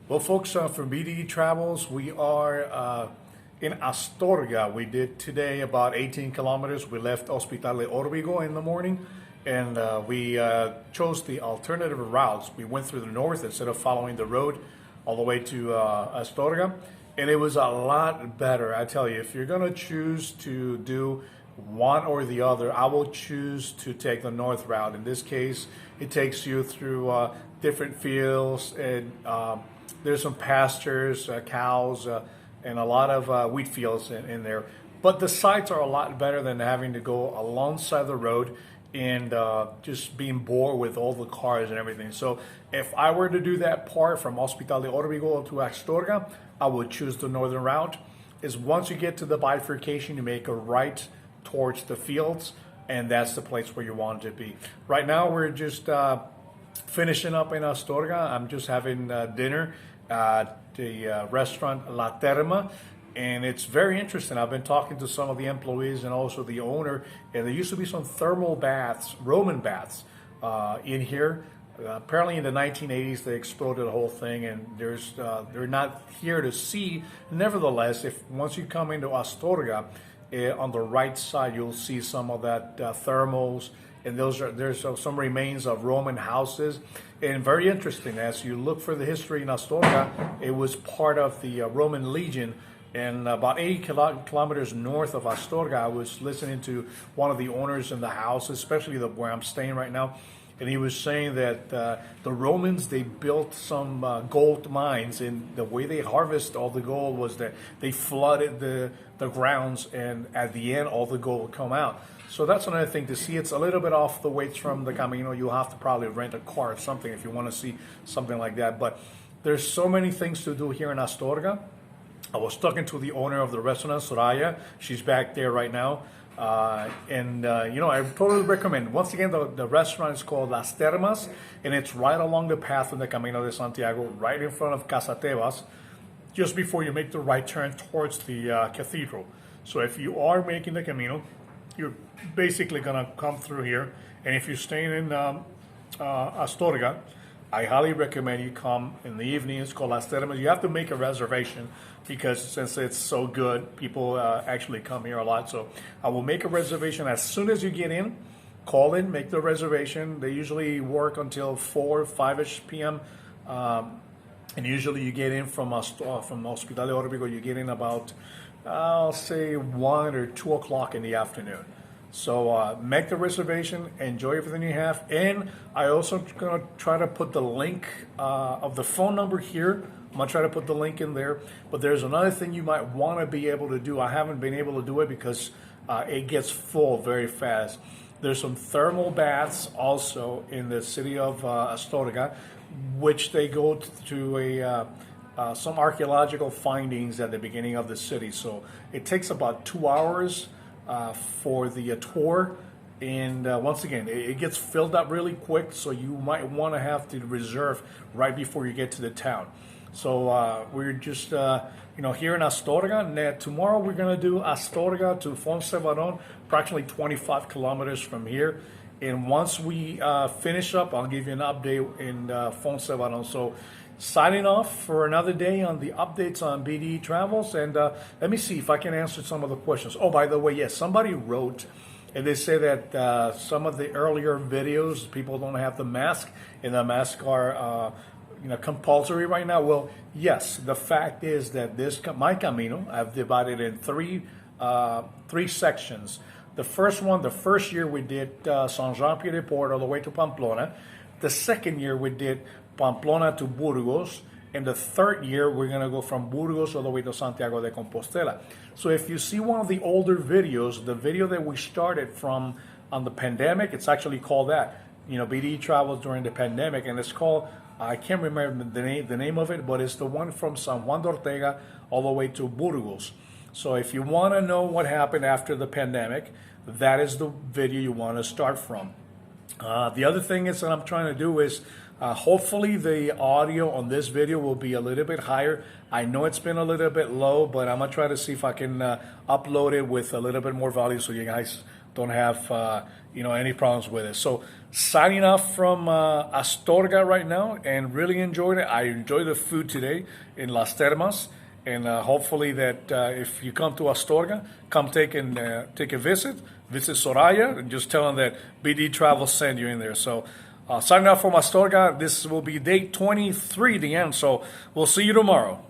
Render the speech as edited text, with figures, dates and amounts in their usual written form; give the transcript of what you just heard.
Well, folks, from BDE Travels, we are in Astorga. We did today about 18 kilometers. We left Hospital de Órbigo in the morning, and we chose the alternative routes. We went through the north instead of following the road all the way to Astorga, and it was a lot better. I tell you, if you're going to choose to do one or the other, I will choose to take the north route. In this case, it takes you through different fields, and there's some pastures, cows, and a lot of wheat fields in there. But the sights are a lot better than having to go alongside the road and just being bored with all the cars and everything. So if I were to do that part from Hospital de Órbigo to Astorga, I would choose the northern route. Is once you get to the bifurcation, you make a right towards the fields, and that's the place where you want to be. Right now, we're just finishing up in Astorga. I'm just having dinner at the restaurant La Terma, and it's very interesting. I've been talking to some of the employees and also the owner, and there used to be some thermal baths, Roman baths, in here. Apparently in the 1980s they exploded the whole thing, and they're not here to see. Nevertheless, if once you come into Astorga, on the right side you'll see some of that thermals, and there's some remains of Roman houses. And very interesting, as you look for the history in Astorga, it was part of the Roman Legion. And about 80 kilometers north of Astorga, I was listening to one of the owners in the house, especially where I'm staying right now, and he was saying that the Romans, they built some gold mines, and the way they harvest all the gold was that they flooded the grounds, and at the end all the gold would come out. So that's another thing to see. It's a little bit off the weights from the Camino. You'll have to probably rent a car or something if you want to see something like that. But there's so many things to do here in Astorga. I was talking to the owner of the restaurant, Soraya. She's back there right now. I totally recommend. Once again, the restaurant is called Las Termas, and it's right along the path of the Camino de Santiago, right in front of Casa Tebas, just before you make the right turn towards the cathedral. So if you are making the Camino, you're basically going to come through here. And if you're staying in Astorga, I highly recommend you come in the evening. It's called Las Termas. You have to make a reservation because since it's so good, people actually come here a lot. So I will make a reservation as soon as you get in. Call in, make the reservation. They usually work until 4, 5-ish p.m. And usually you get in from Hospital de Órbigo, you get in about, I'll say 1 or 2 o'clock in the afternoon. So make the reservation, enjoy everything you have, and I also going to try to put the link of the phone number here. I'm going to try to put the link in there, but there's another thing you might want to be able to do. I haven't been able to do it because it gets full very fast. There's some thermal baths also in the city of Astorga, which they go to some archaeological findings at the beginning of the city. So it takes about 2 hours for the tour, and once again it gets filled up really quick, so you might want to have to reserve right before you get to the town. So we're just here in Astorga, and tomorrow we're going to do Astorga to Fonsevaron, approximately 25 kilometers from here. And once we finish up, I'll give you an update in Fonsevaron. So signing off for another day on the updates on BDE Travels, and let me see if I can answer some of the questions. Oh, by the way, yes, somebody wrote, and they say that some of the earlier videos, people don't have the mask, and the masks are compulsory right now. Well, yes, the fact is that my Camino, I've divided in three sections. The first year we did San Jean-Pied-de-Port all the way to Pamplona. The second year we did Pamplona to Burgos, and the third year we're going to go from Burgos all the way to Santiago de Compostela. So if you see one of the older videos, the video that we started from on the pandemic, it's actually called that, BDE Travels during the pandemic, and it's called, I can't remember the name of it, but it's the one from San Juan de Ortega all the way to Burgos. So if you want to know what happened after the pandemic, that is the video you want to start from. The other thing is that I'm trying to do is hopefully the audio on this video will be a little bit higher. I know it's been a little bit low, but I'm going to try to see if I can upload it with a little bit more volume so you guys don't have any problems with it. So signing off from Astorga right now, and really enjoyed it. I enjoyed the food today in Las Termas, and hopefully that if you come to Astorga, come take a visit Soraya, and just tell them that BDE Travels sent you in there. So signing off from Astorga, this will be day 23, the end. So we'll see you tomorrow.